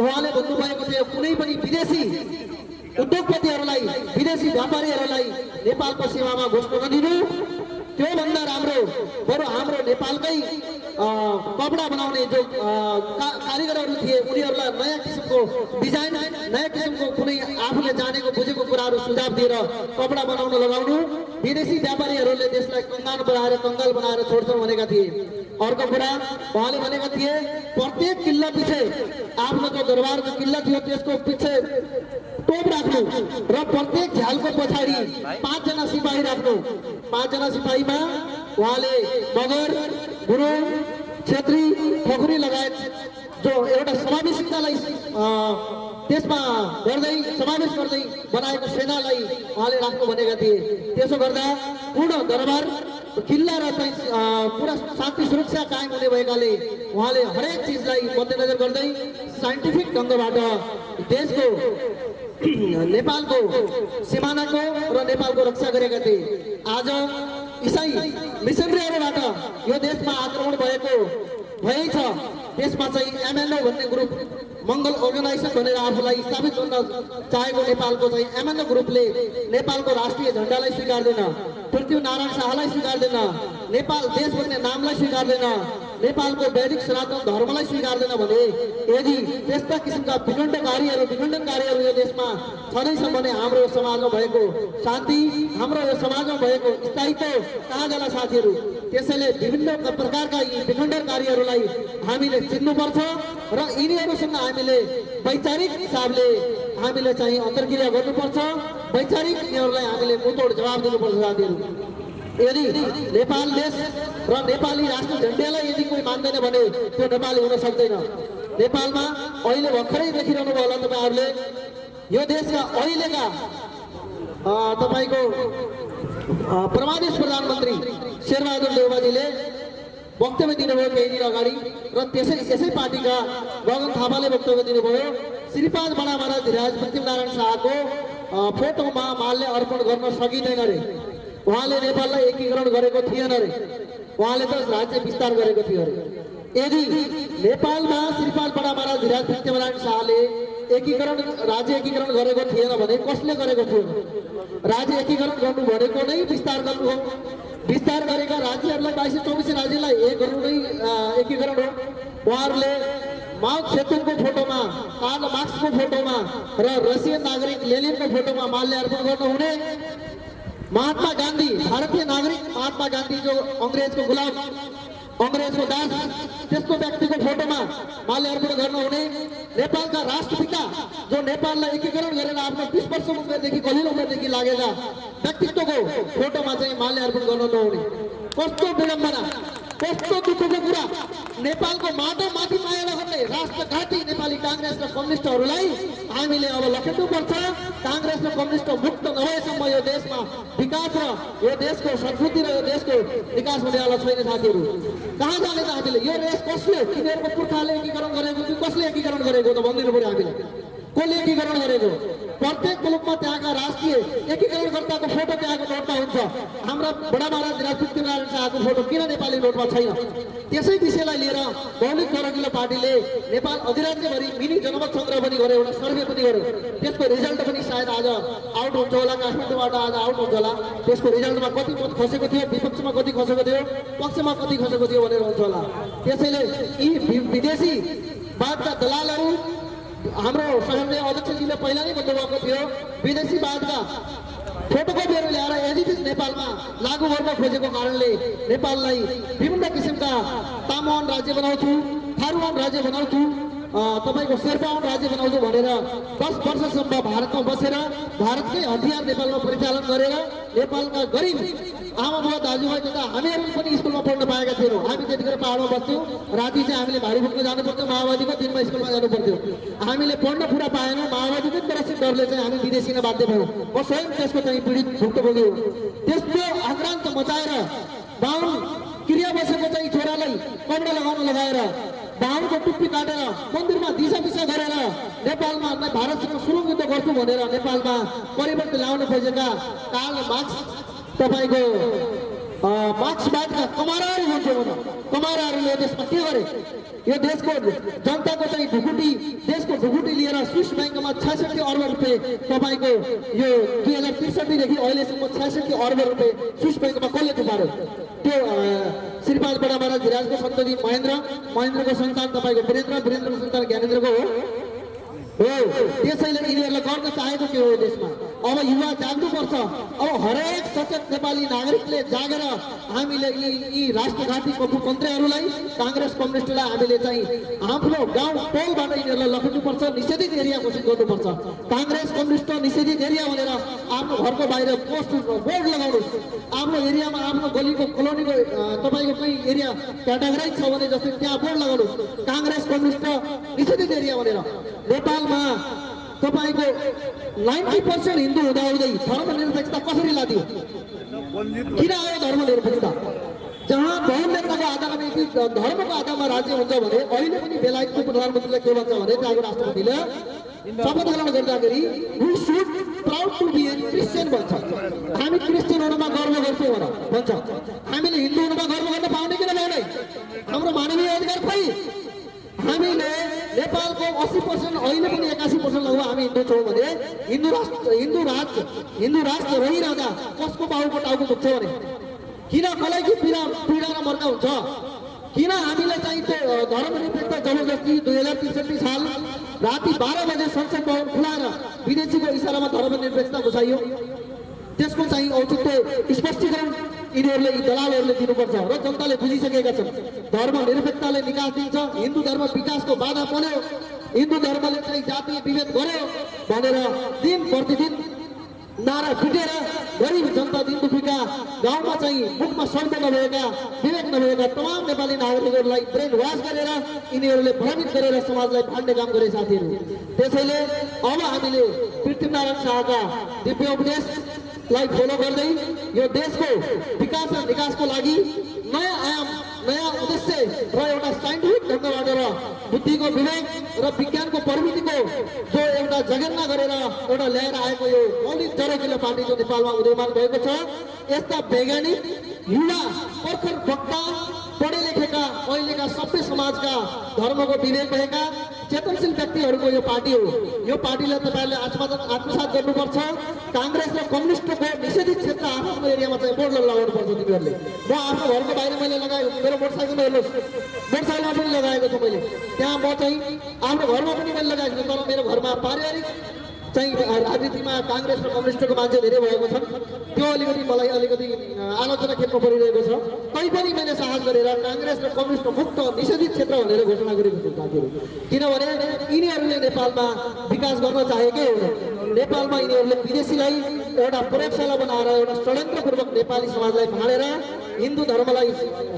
Speaker 6: उहाँले भन्नुभएको थियो कुनै पनि विदेशी उद्योगपतिहरूलाई विदेशी व्यापारीहरूलाई नेपालको सीमामा घुस्न नदिनु, त्योभन्दा राम्रो बरु हाम्रो नेपालकै कपडा बनाउने जो कारिगरहरू थिए उनीहरूलाई नयाँ किसिमको डिजाइन नयाँ किसिमको कुनै आफूले जानेको बुझेको कुराहरू सुझाव दिएर कपडा बनाउन लगाउनु। विदेशी व्यापारीहरूले देशलाई कंगाल बनाएर छोड्छन् भनेका थिए। अर्को कुरा उहाँले भनेका थिए प्रत्येक किल्ला पछि आफ्नो जो दरबारको किल्ला थियो त्यसको पछि तोप राख्नु र प्रत्येक झ्यालको पछाडि 5 जना सिपाही राख्नु। 5 जना सिपाहीमा उहाँले मगर, गुरुङ, छेत्री, ठकुरी लगायत जो एउटा समावेशितालाई त्यसमा गर्दै समावेश गर्दै बनाएको सेनालाई उहाँले राख्नु भनेका थिए। त्यसो गर्दा पूर्ण दरबार किल्ला र पुरा शान्ति सुरक्षा कायम हुने भएकाले उहाँले हरेक चिजलाई मध्यनजर गर्दै साइन्टिफिक ढङ्गबाट देशको नेपालको सिमानाको र नेपालको रक्षा गरेका थिए। आज इसाई मिसनरीहरूबाट यो देशमा आक्रमण भएको भएकै छ। त्यसमा चाहिँ एमएनओ भन्ने ग्रुप मङ्गल अर्गनाइजेसन भनेर आफूलाई स्थापित गर्न चाहेको नेपालको चाहिँ एमएनओ ग्रुपले नेपालको राष्ट्रिय झण्डालाई स्वीकार्दैन, पृथ्वीनारायण शाहलाई स्वीकार्दैन, नेपाल देश भन्ने नामलाई स्वीकार्दैन, नेपालको वैदिक सनातन धर्मलाई स्वीकार्दैन भने यदि त्यस्ता किसिमका विखण्डनकारीहरू यो देशमा छँदैछन् भने हाम्रो समाजमा भएको शान्ति, हाम्रो यो समाजमा भएको स्थायित्व कहाँ जाला साथीहरू। त्यसैले विभिन्न प्रकारका यी विखण्डनकारीहरूलाई हामीले चिन्नुपर्छ र यिनीहरूसँग हामीले वैचारिक हिसाबले हामीले चाहिँ अन्तर्क्रिया गर्नुपर्छ। वैचारिक यिनीहरूलाई हामीले मुतोड जवाब दिनुपर्छ साथीहरू। यदि नेपाल देश र नेपाली राष्ट्र झण्डालाई यदि कोही मान्दैन भने त्यो नेपाली हुन सक्दैन। नेपालमा अहिले भर्खरै देखिरहनु भयो होला तपाईँहरूले यो देशका अहिलेका तपाईँको परमादेश प्रधानमन्त्री शेरबहादुर देउवाजीले वक्तव्य दिनुभयो केही दिन अगाडि र यसै पार्टीका गगन थापाले वक्तव्य दिनुभयो। श्रीपाद बडा महाराज धिराज पृथ्वीनारायण शाहको फोटोमा माल्य अर्पण गर्न सकिँदैन रे। उहाँले नेपाललाई एकीकरण गरेको थिएन रे, उहाँले त राज्य विस्तार गरेको थियो रे। यदि नेपालमा श्रीपाद बडा महाराज धिराज पृथ्वीनारायण शाहले राज्य एकीकरण गरेको थिएन भने कसले गरेको थियो? राज्य एकीकरण गर्नु भनेको नै विस्तार गर्नु हो। विस्तार गरेका राज्यहरूलाई 2224 राज्यलाई एक गर्नु नै एकीकरण हो। उहाँहरूले माओ सेतुङको फोटोमा, कार्ल मार्क्सको फोटोमा र रसियन नागरिक लेनिनको फोटोमा माल्यार्पण गर्नुहुने, महात्मा गांधी भारतीय नागरिक महात्मा गांधी जो अंग्रेजको गुलाम, अंग्रेजको दास त्यस्तो व्यक्तिको फोटोमा माल्यार्पण गर्नुहुने, नेपालका राष्ट्रपिता जो नेपाललाई एकीकरण गरेर आफ्नो 20 वर्ष उमेरदेखि कलिलो उमेरदेखि लागेका व्यक्तित्वको फोटोमा चाहिँ माल्यार्पण गर्न नहुने, कस्तो विडम्बना, कस्तो दुःखको कुरा। नेपालको माटोमाथि माया नगर्ने राष्ट्रघाती नेपाली कांग्रेस र कम्युनिस्टहरूलाई हामीले अब लखेट्नुपर्छ। कांग्रेस र कम्युनिस्ट मुक्त नभएसम्म यो यो देशमा विकास र यो देशको संस्कृति र यो देशको विकास हुनेवाला छैन साथीहरू। कहाँ जाने त हामीले? यो रेस कसले, तिनीहरूको पुर्खाले एकीकरण गरेको कि कसले एकीकरण गरेको त भनिदिनु पर्यो हामीले। कसले एकीकरण गरेको? प्रत्येक मुलुकमा त्यहाँका राष्ट्रिय एकीकरणकर्ताको फोटो त्यहाँको नोटमा हुन्छ। हाम्रा बडा महाराज धिराज पृथ्वीनारायण शाहको फोटो किन नेपाली नोटमा छैन? त्यसै विषयलाई लिएर मौलिक चरकिलो पार्टीले नेपाल अधिराज्यभरि मिनी जनमत सङ्ग्रह पनि गर्यो, एउटा सर्वे पनि गर्यो। त्यसको रिजल्ट पनि सायद आज आउट हुन्छ होला, काठमाडौँबाट आज आउट हुन्छ होला। त्यसको रिजल्टमा कति मत खसेको थियो, विपक्षमा कति खसेको थियो, पक्षमा कति खसेको थियो भनेर हुन्छ होला। त्यसैले यी विदेशी वादका दलालहरू, हाम्रो संघले अध्यक्षजीले पहिला नै भन्नुभएको थियो, विदेशीवादका फोटोकपीहरू ल्याएर एजिटिज नेपालमा लागू गर्न खोजेको कारणले नेपाललाई विभिन्न किसिमका तामाङ राज्य बनाउँछु, थारूवाङ राज्य बनाउँछु, तपाईँको शेर्पाउन राज्य बनाउँछु भनेर 10 वर्षसम्म भारतमा बसेर भारतकै हतियार नेपालमा परिचालन गरेर नेपालका गरिब आमा बुवा दाजुभाइ तथा हामीहरू पनि स्कुलमा पढ्न पाएका थियौँ। हामी त्यतिखेर पाहाडमा बस्थ्यौँ, राति चाहिँ हामीले भारी बोक्न जानु पर्थ्यो, माओवादीको दिनमा स्कुलमा जानु पर्थ्यो। हामीले पढ्न पुरा पाएनौँ, माओवादीकै प्रशिक्षित डरले चाहिँ हामी विदेशी नै बाध्य भयौँ। म स्वयं त्यसको चाहिँ पीडित भुक्तभोगी हो। त्यस्तो आक्रान्त मचाएर बाहुन क्रिया बसेको चाहिँ छोरालाई कपडा लगाउन लगाएर बाहुनको टुप्पी काटेर मन्दिरमा दिशा गरेर नेपालमा भारतसँग सुरुङ युद्ध गर्छु भनेर नेपालमा परिवर्तन ल्याउन खोजेका कार्ल मार्क्स तपाईँको मार्क्सवादका कमाराहरू हुन्थ्यो भनौँ। कमाराहरूले देशमा के गरे? यो देशको जनताको चाहिँ ढुकुटी, देशको ढुकुटी लिएर स्विस ब्याङ्कमा 66 अर्ब रुपियाँ तपाईँको यो 2063देखि अहिलेसम्म 66 अर्ब रुपियाँ स्विस ब्याङ्कमा कसले थुपार्यो? त्यो श्रीपाद बडा महाराज धिराजको सन्तति महेन्द्रको सन्तान तपाईँको वीरेन्द्रको सन्तान ज्ञानेन्द्रको हो। त्यसैले यिनीहरूलाई गर्न चाहेको के हो देशमा? अब युवा जाग्नुपर्छ। अब हरेक सचेत नेपाली नागरिकले जागेर हामीले यी राष्ट्रघाती मन्त्रीहरूलाई, काङ्ग्रेस कम्युनिस्टलाई हामीले चाहिँ आफ्नो गाउँ टोलबाट यिनीहरूलाई लखिनुपर्छ, निषेधित एरिया घोषित गर्नुपर्छ। काङ्ग्रेस कम्युनिस्ट निषेधित एरिया भनेर आफ्नो घरको बाहिर पोस्ट बोर्ड लगाउनुहोस्। आफ्नो एरियामा, आफ्नो गलीको कोलोनीको तपाईँको कहीँ एरिया क्याटेगोराइज छ भने जस्तै त्यहाँ बोर्ड लगाउनुहोस्, काङ्ग्रेस कम्युनिस्ट निषेधित एरिया भनेर। नेपालमा तपाईँको 90% हिन्दू हुँदाहुँदै धर्मनिरपेक्षता कसरी लादियो? किन आयो धर्मनिरपेक्षता? जहाँ बहुल्यताको आधारमा यदि धर्मको आधारमा राज्य हुन्छ भने अहिले पनि बेलायतको प्रधानमन्त्रीले के भन्छ भने त्यहाँको राष्ट्रपतिले शपथ ग्रहण गर्दाखेरि we should proud to be a Christian भन्छ। हामी क्रिस्चियन हुनुमा गर्व गर्छौँ भन्छ। हामीले हिन्दू हुनुमा गर्व गर्न पाउने कि नपाउने? हाम्रो मानवीय अधिकार खोइ? हामीले नेपालको 80% अहिले पनि 81% लगभग हामी हिन्दू छौँ भने हिन्दू राष्ट्र रहिरहँदा कसको बाहुको टाउको दुख्छ भने? किन कसैको पीडा र मर्का हुन्छ? किन हामीले चाहिँ त्यो धर्मनिरपेक्षता जबरजस्ती 2063 साल राति 12 बजे संसद भवन खुलाएर विदेशीको इसारामा धर्मनिरपेक्षता घुसाइयो? त्यसको चाहिँ औचित्य स्पष्टीकरण यिनीहरूले, यी दलालहरूले दिनुपर्छ र जनताले बुझिसकेका छन्। धर्मनिरपेक्षताले निकास दिन्छ, हिन्दू धर्म विकासको बाधा बन्यो, हिन्दू धर्मले चाहिँ जातीय विभेद गर्यो भनेर दिन प्रतिदिन नारा फिटेर गरिब जनता दिन दुखीका गाउँमा चाहिँ मुखमा शब्द नभएका, विवेक नभएका तमाम नेपाली नागरिकहरूलाई ब्रेन वास गरेर यिनीहरूले भ्रमित गरेर समाजलाई भाड्ने काम गरे साथीहरू। त्यसैले अब हामीले पृथ्वीनारायण शाहका दिव्य उपदेशलाई फलो गर्दै यो देशको विकास र निकासको लागि नयाँ आयाम, नयाँ उद्देश्य र एउटा साइन्टिफिक ढङ्गबाट र बुद्धिको विवेक र विज्ञानको प्रविधिको जो एउटा जगेर्ना गरेर एउटा ल्याएर आएको यो मौलिक जरकिलो पार्टी जो नेपालमा उदयमान भएको छ, यस्ता वैज्ञानिक युवा पर्खर वक्ता पढे लेखेका अहिलेका सभ्य समाजका धर्मको विवेक भएका चेतनशील व्यक्तिहरूको यो पार्टी हो। यो पार्टीलाई तपाईँहरूले आत्मसात गर्नुपर्छ। काङ्ग्रेस र कम्युनिस्टको निषेधित क्षेत्र आफ्नो एरियामा चाहिँ बोर्ड लगाउनुपर्छ तिमीहरूले। म आफ्नो घरको बाहिर मैले लगाएको, मेरो मोटरसाइकलमा हेर्नुहोस्, मोटरसाइकलमा पनि लगाएको छु मैले। त्यहाँ म चाहिँ आफ्नो घरमा पनि मैले लगाएको छु, तर मेरो घरमा पारिवारिक चाहिँ राजनीतिमा काङ्ग्रेस र कम्युनिस्टको मान्छे धेरै भएको छन्। त्यो अलिकति मलाई अलिकति आलोचना खेप्न परिरहेको छ। तैपनि मैले साहस गरेर काङ्ग्रेस र कम्युनिस्ट मुक्त निषेधित क्षेत्र भनेर घोषणा गरेको छु साथीहरू। किनभने यिनीहरूले नेपालमा विकास गर्न चाहेकै हो। नेपालमा यिनीहरूले विदेशीलाई एउटा प्रयोगशाला बनाएर एउटा षड्यन्त्रपूर्वक नेपाली समाजलाई भाँडेर हिन्दू धर्मलाई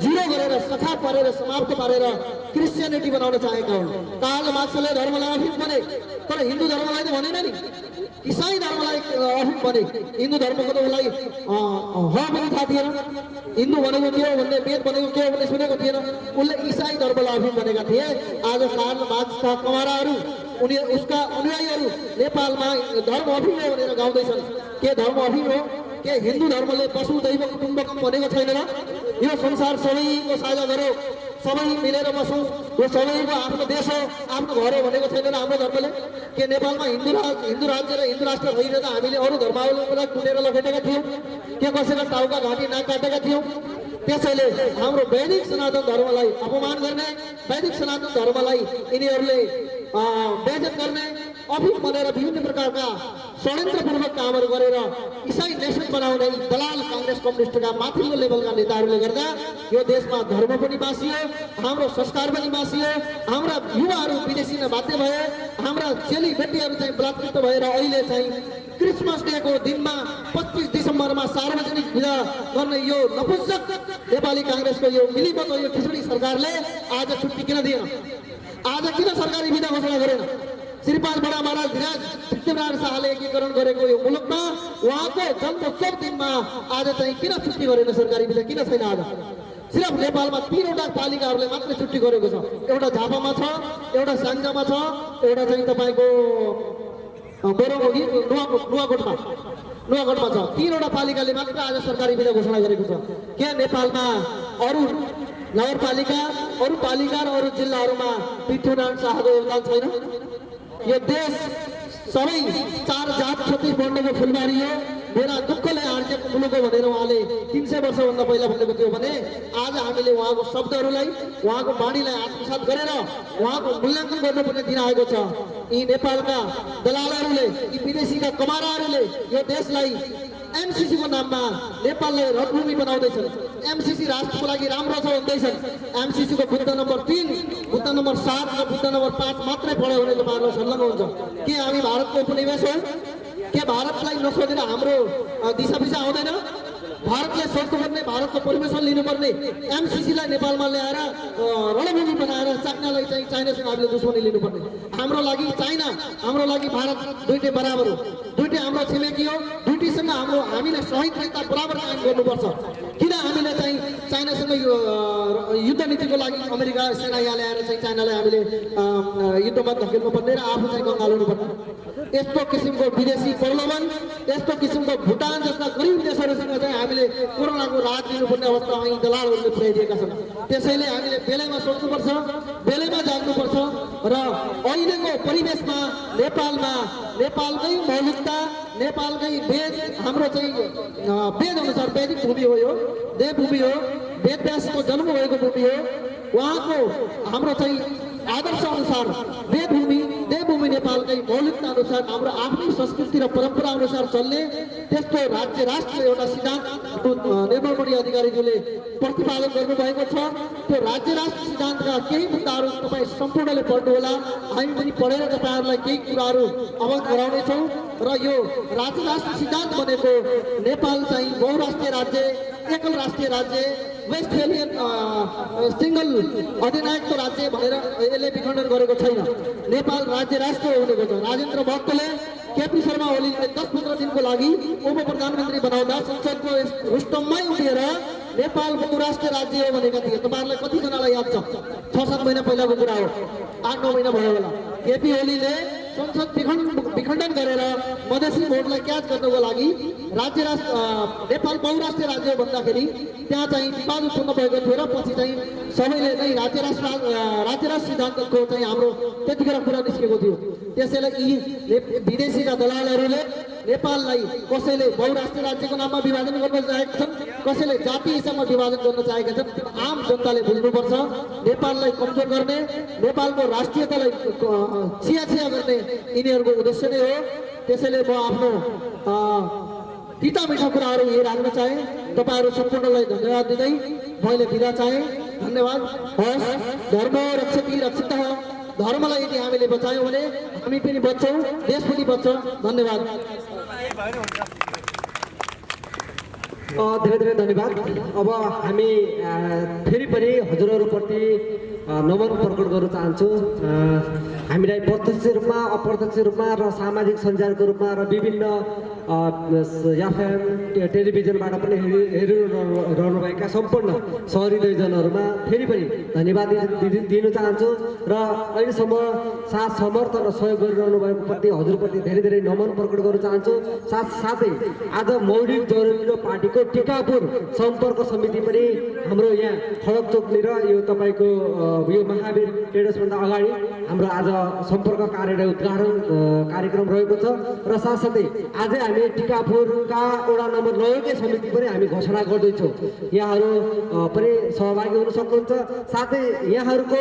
Speaker 6: जिरो गरेर सखा पारेर समाप्त पारेर क्रिस्चियनिटी बनाउन चाहेका हुन्। कार्ल मार्क्सले धर्मलाई अफिस भने, तर हिन्दू धर्मलाई त भनेन नि। इसाई धर्मलाई अफिम भने हिन्दू धर्मको त उसलाई पनि थाहा थिएन, हिन्दू भनेको के हो भन्ने, वेद भनेको के हो भन्ने सुनेको थिएन। उसले इसाई धर्मलाई अफिम भनेका थिए। आज कार्ल मार्क्सका कमाराहरू उसका अनुयायीहरू नेपालमा धर्म अफिम हो भनेर गाउँदैछन्। के धर्म अफिम हो? के हिन्दू धर्मले पशु दैव कुटुम्बकम भनेको छैन र? यो संसार सबैको साझा गरौ, सबै मिलेर बसौँ, यो सबैको आफ्नो देश हो, आफ्नो घर हो भनेको छैन र हाम्रो धर्मले? के नेपालमा हिन्दू राज्य र हिन्दू राष्ट्र भइरहँदा त हामीले अरू धर्मावलम्बीलाई कुटेर लखेटेका थियौँ? के कसैका टाउका घाँटी नाक काटेका थियौँ? त्यसैले हाम्रो वैदिक सनातन धर्मलाई अपमान गर्ने, वैदिक सनातन धर्मलाई यिनीहरूले बेइज्जत गर्ने, अफिम बनेर विभिन्न प्रकारका षड्यन्त्रपूर्वक कामहरू गरेर इसाई नेसन बनाउने दलाल काङ्ग्रेस कम्युनिस्टका माथिल्लो लेभलका नेताहरूले गर्दा यो देशमा धर्म पनि मासियो, हाम्रो संस्कार पनि मासियो, हाम्रा युवाहरू विदेशिन बाध्य भए, हाम्रा चेली बेटीहरू चाहिँ बलात्कृत भएर अहिले चाहिँ क्रिसमस डेको दिनमा 25 डिसेम्बरमा सार्वजनिक विदा गर्ने यो नपुंसक नेपाली काङ्ग्रेसको यो मिलीबद्ध यो खिचडी सरकारले आज छुट्टी किन दिएन? आज किन सरकारी विदा घोषणा गरेन? श्रीपाल बडा महाराज धिराज पृथ्वीनारायण शाहले एकीकरण गरेको यो मुलुकमा उहाँको जन्मोत्सव दिनमा आज चाहिँ किन छुट्टी गरेन? सरकारी विदा किन छैन? आज सिर्फ नेपालमा 3वटा पालिकाहरूले मात्रै छुट्टी गरेको छ। एउटा झापामा छ, एउटा स्याङ्जामा छ, एउटा चाहिँ तपाईँको बोरोमुगी नुवाकोटमा छ। 3वटा पालिकाले मात्र आज सरकारी विदा घोषणा गरेको छ। के नेपालमा अरू नगरपालिका, अरू पालिका र अरू जिल्लाहरूमा पृथ्वीनारायण शाहको योगदान छैन? यो देश सबै 4 जात 36 वर्णको फुलबारी हो, मेरा दुःखले आर्जेको मुलुक हो भनेर उहाँले 300 वर्षभन्दा पहिला भनेको थियो भने आज हामीले उहाँको शब्दहरूलाई, उहाँको वाणीलाई आत्मसात गरेर उहाँको मूल्याङ्कन गर्नुपर्ने दिन आएको छ। यी नेपालका दलालहरूले, यी विदेशीका कमाराहरूले यो देशलाई एमसीसी को नाममा नेपाललाई रणभूमि बनाउँदैछन्। एमसीसी राष्ट्रको लागि राम्रो छ भन्दैछन्। एमसीसी को बुद्ध नम्बर 3, बुद्ध नम्बर 7 र बुद्ध नम्बर 5 मात्रै पढ्यो भने तपाईँहरूलाई संलग्न हुन्छ। के हामी भारतको उपनिवेश हो? के भारतलाई नसोधेर हाम्रो दिशापिसा आउँदैन? भारतले सोच्नुपर्ने, भारतको पर्मिसन लिनुपर्ने, एमसीसीलाई नेपालमा ल्याएर रणभूमि बनाएर चाइनालाई चाहिँ चाइनासँग हामीले दुश्मनी लिनुपर्ने। हाम्रो लागि चाइना, हाम्रो लागि भारत दुईटै बराबर हो, दुईटै हाम्रो छिमेकी हो, दुईटैसँग हामीले सहभागिता बराबर कायम गर्नुपर्छ। किन हामीले चाहिँ चाइनासँग युद्ध नीतिको लागि अमेरिका सेना यहाँ ल्याएर चाहिँ चाइनालाई हामीले युद्धमा धकेल्नु पर्ने र आफू चाहिँ गङ्गाल्नु पर्ने? यस्तो किसिमको विदेशी प्रलोभन, यस्तो किसिमको भुटान जस्ता गरिब देशहरूसँग चाहिँ हामीले कोरोनाको राहत दिनुपर्ने अवस्था અહીં दलालहरूले पुर्याइदिएका छन्। त्यसैले हामीले बेलैमा सोच्नुपर्छ, बेलैमा जाग्नुपर्छ र अहिलेको परिवेशमा नेपालमा नेपालकै मौलिकता, नेपालकै वेद, हाम्रो चाहिँ वेद अनुसार वैदिक भूमि हो, यो देवभूमि हो, वेदव्यासको जन्म भएको भूमि हो। उहाँको हाम्रो चाहिँ आदर्श अनुसार वेदभूमि, देवभूमि नेपालकै मौलिकता अनुसार हाम्रो आफ्नै संस्कृति र परम्परा अनुसार चल्ने त्यस्तो राज्य राष्ट्र एउटा सिद्धान्त निर्मलमणि अधिकारीज्यूले प्रतिपादन गर्नुभएको छ। त्यो राज्य राष्ट्र सिद्धान्तका केही मुद्दाहरू तपाईँ सम्पूर्णले पढ्नुहोला। हामी पनि पढेर तपाईँहरूलाई केही कुराहरू अवगत गराउनेछौँ। र यो राज्य राष्ट्र सिद्धान्त भनेको नेपाल चाहिँ बहुराष्ट्रिय राज्य, एकल राष्ट्रिय राज्य, वेस्टफेलियन सिंगल अधिनायकको राज्य भनेर यसले विखण्डन गरेको छैन। नेपाल राज्य राष्ट्र हुनेको छ। राजेन्द्र भट्टले केपी शर्मा ओलीले 10-15 दिनको लागि उप प्रधानमन्त्री बनाउँदा संसदको रुस्टममै उठेर नेपाल बहुराष्ट्रिय राज्य हो भनेका थिए। तपाईँहरूलाई कतिजनालाई याद छ? 6-7 महिना पहिलाको कुरा हो, 8-9 महिना भयो होला। केपी ओलीले संसद विखण्डन गरेर मधेसी भोटलाई क्याच गर्नको लागि राज्य राष्ट्र नेपाल बहुराष्ट्रिय राज्य भन्दाखेरि त्यहाँ चाहिँ विवाद उत्पन्न भएको थियो र पछि चाहिँ सबैले नै राज्य राष्ट्र सिद्धान्तको चाहिँ हाम्रो त्यतिखेर कुरा निस्केको थियो। त्यसैले यी विदेशीका दलालहरूले नेपाललाई कसैले बहुराष्ट्रिय राज्यको नाममा विभाजन गर्न चाहेका छन्, कसैले जाति हिसाबमा विभाजन गर्न चाहेका छन्। आम जनताले बुझ्नुपर्छ। नेपाललाई कमजोर गर्ने, नेपालको राष्ट्रियतालाई छिया गर्ने यिनीहरूको उद्देश्य नै हो। त्यसैले म आफ्नो तिता मिठा कुराहरू यही राख्न चाहे। तपाईँहरू सम्पूर्णलाई धन्यवाद दिँदै मैले बिदा चाहे। धन्यवाद। हस्, धर्म रक्षति रक्षितः। धर्मलाई यदि हामीले बचायौँ भने हामी पनि बच्छौँ, देश पनि बच्छ। धन्यवाद।
Speaker 1: धेरै धेरै धन्यवाद। अब हामी फेरि पनि हजुरहरूप्रति नमन प्रकट गर्न चाहन्छु। हामीलाई प्रत्यक्ष रूपमा अप्रत्यक्ष रूपमा र सामाजिक सञ्जालको रूपमा र विभिन्न एफएम टेलिभिजनबाट पनि हेरिरहनुभएका सम्पूर्ण सहृदयजनहरूमा फेरि पनि धन्यवाद दिन चाहन्छु र अहिलेसम्म साथ समर्थन र सहयोग गरिरहनु भएको प्रति हजुरप्रति धेरै धेरै नमन प्रकट गर्न चाहन्छु। साथसाथै आज मौलिक जरुरी पार्टीको टिकापुर सम्पर्क समिति पनि हाम्रो यहाँ खडक चोकनिर यो तपाईँको यो महावीर ट्रेडर्सभन्दा अगाडि हाम्रो आज सम्पर्क कार्यालय उद्घाटन कार्यक्रम रहेको छ र साथसाथै आजै हामी टिकापुरका वडा नम्बर 9 समिति पनि हामी घोषणा गर्दैछौँ। यहाँहरू पनि सहभागी हुन सक्नुहुन्छ। साथै यहाँहरूको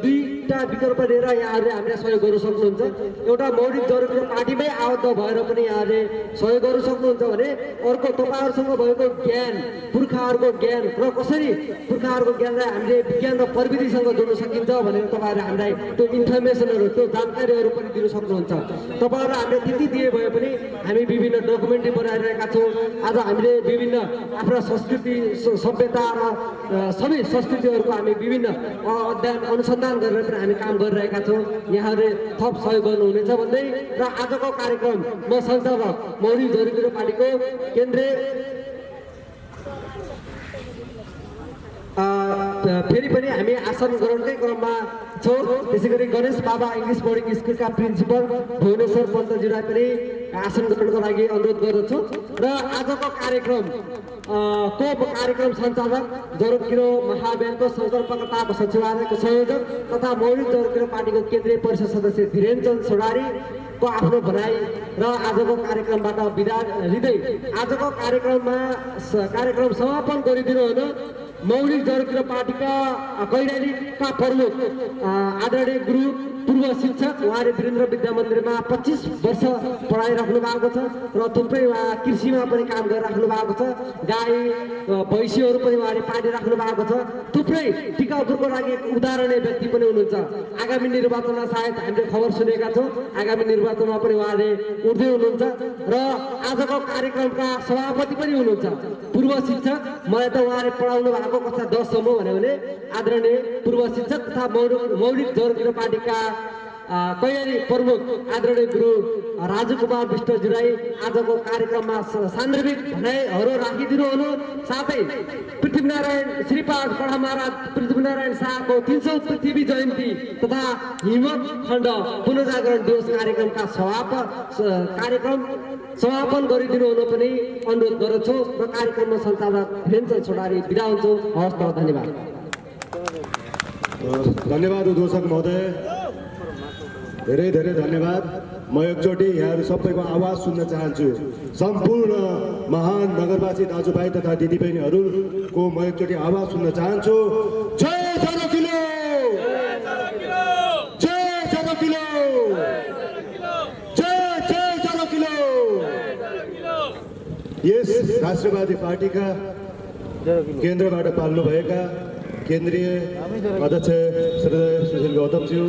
Speaker 1: दुईटा विकल्प लिएर यहाँहरूले हामीलाई सहयोग गर्न सक्नुहुन्छ। एउटा मौलिक जरुरी पार्टीमै आबद्ध भएर पनि यहाँले सहयोग गर्न सक्नुहुन्छ भने अर्को तपाईँहरूसँग भएको ज्ञान पुर्खाहरूको ज्ञान र कसरी पुर्खाहरूको ज्ञानलाई हामीले विज्ञान र प्रविधिसँग जोड्न सकिन्छ भनेर तपाईँहरूले हामीलाई त्यो इन्फर्मेसनहरू त्यो जानकारीहरू पनि दिन सक्नुहुन्छ। तपाईँहरू हामीले त्यति दिए भए पनि हामी विभिन्न डकुमेन्ट्री बनाइरहेका छौँ। आज हामीले विभिन्न आफ्ना संस्कृति सभ्यता र सबै संस्कृतिहरूको हामी विभिन्न अध्ययन अनुसन्धान गरेर पनि हामी काम गरिरहेका छौँ। यहाँहरूले थप सहयोग गर्नुहुनेछ भन्दै र आजको कार्यक्रम म सञ्चालक मौलिक जरुरी पार्टीको केन्द्रीय फेरि पनि हामी आसन ग्रहणकै क्रममा छौँ। त्यसै गरी गणेश बाबा इङ्ग्लिस बोर्डिङ स्कुलका प्रिन्सिपल भुवनेश्वर पन्तज्यूलाई पनि आसन ग्रहणको लागि अनुरोध गर्दछु र आजको कार्यक्रम कार्यक्रम सञ्चालक जरुकिरो महाअभियानको संकल्पकर्ताको सचिवालयको संयोजक तथा मौलिक जरुकिरो पार्टीको केन्द्रीय परिषद सदस्य धीरेनचन्द सोडारीको आफ्नो भनाइ र आजको कार्यक्रमबाट बिदा लिँदै आजको कार्यक्रम समापन गरिदिनु हुन मौलिक जरुरी पार्टीका कैलालीका प्रमुख आदरणीय गुरु पूर्व शिक्षक उहाँले वीरेन्द्र विद्या मन्दिरमा 25 वर्ष पढाइराख्नु भएको छ र थुप्रै उहाँ कृषिमा पनि काम गरिराख्नु भएको छ। गाई भैँसीहरू पनि उहाँले पालिराख्नु भएको छ। थुप्रै टिकापुरको लागि उदाहरणीय व्यक्ति पनि हुनुहुन्छ। आगामी निर्वाचनमा सायद हामीले खबर सुनेका छौँ आगामी निर्वाचनमा पनि उहाँले उठ्दै हुनुहुन्छ र आजको कार्यक्रमका सभापति पनि हुनुहुन्छ पूर्व शिक्षक। मलाई त उहाँले पढाउनु भएको कक्षा 10 सम्म भन्यो भने आदरणीय पूर्व शिक्षक तथा मौलिक जरुरी पार्टीका कैलाली प्रमुख आदरणीय गुरु राजकुमार विष्टज्यूलाई आजको कार्यक्रममा सान्दर्भिक भनाइहरू राखिदिनु हुनु। साथै पृथ्वीनारायण श्रीपाद बडा महाराज पृथ्वीनारायण शाहको 300 पृथ्वी जयन्ती तथा हिम्मत खण्ड पुनर्जागरण दिवस कार्यक्रमका समापन गरिदिनु हुन पनि अनुरोध गर्दछु र कार्यक्रममा सञ्चालक धीरेनचन्द सोडारी बिदा हुन्छु। हवस् त, धन्यवाद।
Speaker 2: धन्यवाद उद्घोषक महोदय, धेरै धेरै धन्यवाद। म एकचोटि यहाँहरू सबैको आवाज सुन्न चाहन्छु। सम्पूर्ण महान नगरवासी दाजुभाइ तथा दिदीबहिनीहरूको म एकचोटि आवाज सुन्न चाहन्छु। जय जरुकिलो, जय जरुकिलो, जय जय जरुकिलो। यस राष्ट्रवादी पार्टीका केन्द्रबाट पाल्नुभएका केन्द्रीय अध्यक्ष श्री सुशील गौतमज्यू,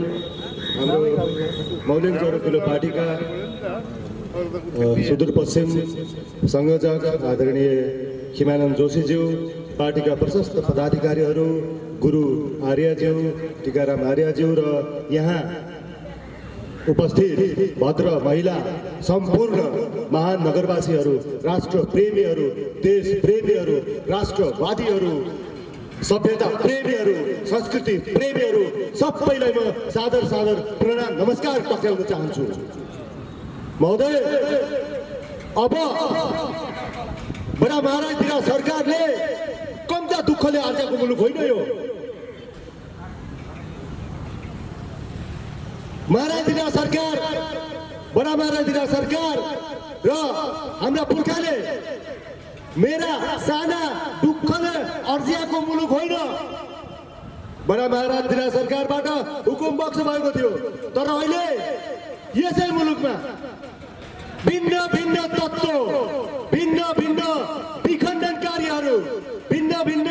Speaker 2: हाम्रो मौलिक जरुरी पार्टीका सुदूरपश्चिम संयोजक आदरणीय खिमानन्द जोशीज्यू, पार्टीका प्रशस्त पदाधिकारीहरू, गुरु आर्यज्यू, टिकाराम आर्यज्यू र यहाँ उपस्थित भद्र महिला सम्पूर्ण महान नगरवासीहरू, राष्ट्र प्रेमीहरू, देश प्रेमीहरू, राष्ट्रवादीहरू, सभ्यता प्रेमीहरू, संस्कृति प्रेमीहरू सबैलाई म सादर प्रणाम नमस्कार टक्राउन चाहन्छु। महोदय, अब बडा महाराज सरकारले कम्ता दुःखले आर्जेको मुलुक होइन यो। महाराज सरकार, बडा महाराज सरकार र हाम्रा पुर्खाले मेरा साना दुःखले अर्जिएको मुलुक होइन। बडा महाराज सरकारबाट हुकुम बक्स भएको थियो, तर अहिले यसै मुलुकमा भिन्न भिन्न तत्त्व, भिन्न भिन्न विखण्डनकारीहरू, भिन्न भिन्न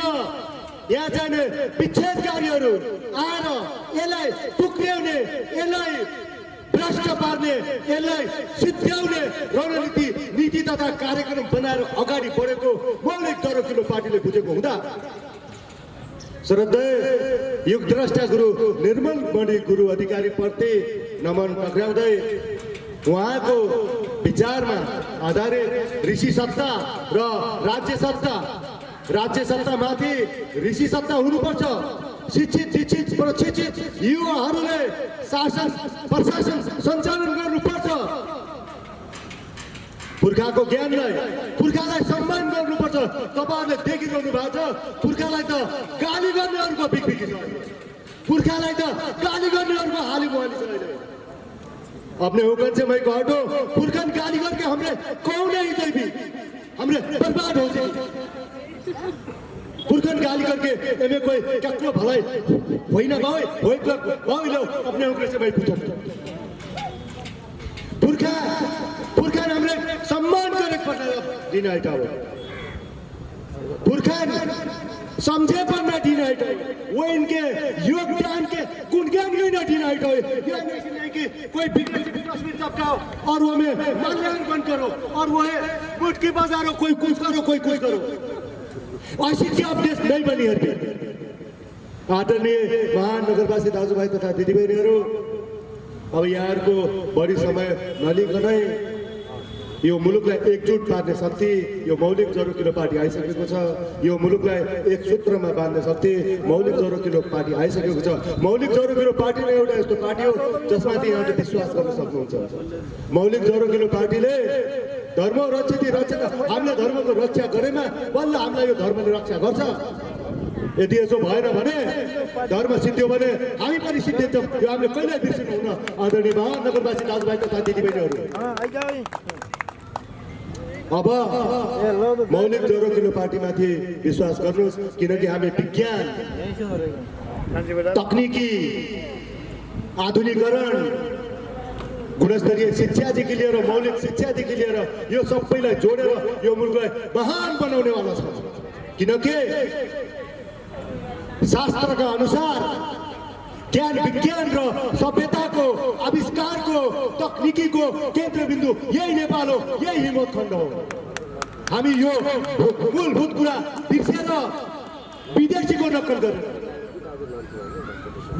Speaker 2: यहाँ चाहिने विच्छेदकारीहरू आएर यसलाई टुक्र्याउने, यसलाई भ्रष्ट पार्ने, यसलाई सिद्ध्याउने रणनीति नीति तथा कार्यक्रम बनाएर अगाडि बढेको मौलिक जरुरी पार्टीले बुझेको हुँदा श्रद्धेय युगद्रष्टा गुरु निर्मल मणि गुरु अधिकारी प्रति नमन टक्राउँदै उहाँको विचारमा आधारित ऋषि सत्ता र राज्य सत्तामाथि ऋषि सत्ता हुनुपर्छ। शिक्षित शिक्षित प्रशिक्षित युवाहरूले शासन प्रशासन सञ्चालन गर्नुपर्छ। पुर्खाको ज्ञानलाई पुर्खालाई सम्मान गर्नुपर्छ। तपाईँहरूले देखिरहनु भएको छ पुर्खालाई त गाली गर्नेहरूको बिकबिकी छ, पुर्खालाई त गाली गर्नेहरूको हाली मुहाली छ। अहिले अपने हुकन से मैं कहतो पुरखन गाली करके हमरे कौन नहीं थे भी हमरे बर्बाद हो जाए। पुरखन गाली करके एमे कोई कक्रो भलाई होई ना भाई होई लो अपने हुकन से मैं पूछो पुरखन हमरे सम्मान करे पड़ता दिन आइटा हो। पुरखन समझे पर ना दिन आइटा वो इनके योगदान के गुणगान ही ना दिन आइटा हो। नहीं कि कोई तस्वीर चिपकाओ और वो में माल्यार्पण करो और वो है मुट्ठी बाजारो कोई कुछ करो कोई कुछ करो। ऐसी क्या अपडेट नहीं बनी है। आदरणीय महानगरवासी दाजुभाइ तथा दिदीबहिनीहरू, अब यहाँहरूको बढी समय नलिकनै यो मुलुकलाई एकजुट पार्ने शक्ति यो मौलिक जरुकिलो पार्टी आइसकेको छ। यो मुलुकलाई एक सूत्रमा बाँध्ने शक्ति मौलिक जरुकिलो पार्टी आइसकेको छ। मौलिक जरुकिलो पार्टी नै एउटा यस्तो पार्टी हो जसमाथि यहाँले विश्वास गर्न सक्नुहुन्छ। मौलिक जरुकिलो पार्टीले धर्म रक्षित हामीले धर्मको रक्षा गरेमा बल्ल हामीलाई यो धर्मले रक्षा गर्छ। यदि यसो भएन भने धर्म सिद्धियो भने हामी पनि सिद्धिन्छौँ। यो हामीले कहिल्यै बिर्सिनु हुन। आदरणीय महानगरवासी दाजुभाइ तथा दिदीबहिनीहरू, अब मौलिक जरुकिलो पार्टीमाथि विश्वास गर्नुहोस्, किनकि हामी विज्ञान तकनिकी आधुनिकीकरण गुणस्तरीय शिक्षादेखि लिएर मौलिक शिक्षादेखि लिएर यो सबैलाई जोडेर यो मुलुकलाई महान बनाउनेवाला छ। किनकि शास्त्रका अनुसार ज्ञान विज्ञान र सभ्यताको आविष्कारको तकनिकीको केन्द्रबिन्दु यही नेपाल हो, यही हिमवत खण्ड हो। हामी यो मूलभूत कुरा बिर्सेर विदेशीको नक्कल गरेर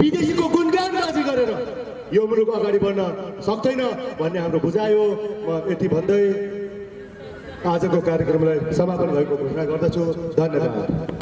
Speaker 2: विदेशीको गुणगानबाजी गरेर यो मुलुक अगाडि बढ्न सक्दैन भन्ने हाम्रो बुझाइ हो। म यति भन्दै आजको कार्यक्रमलाई समापन भएको घोषणा गर्दछु। धन्यवाद।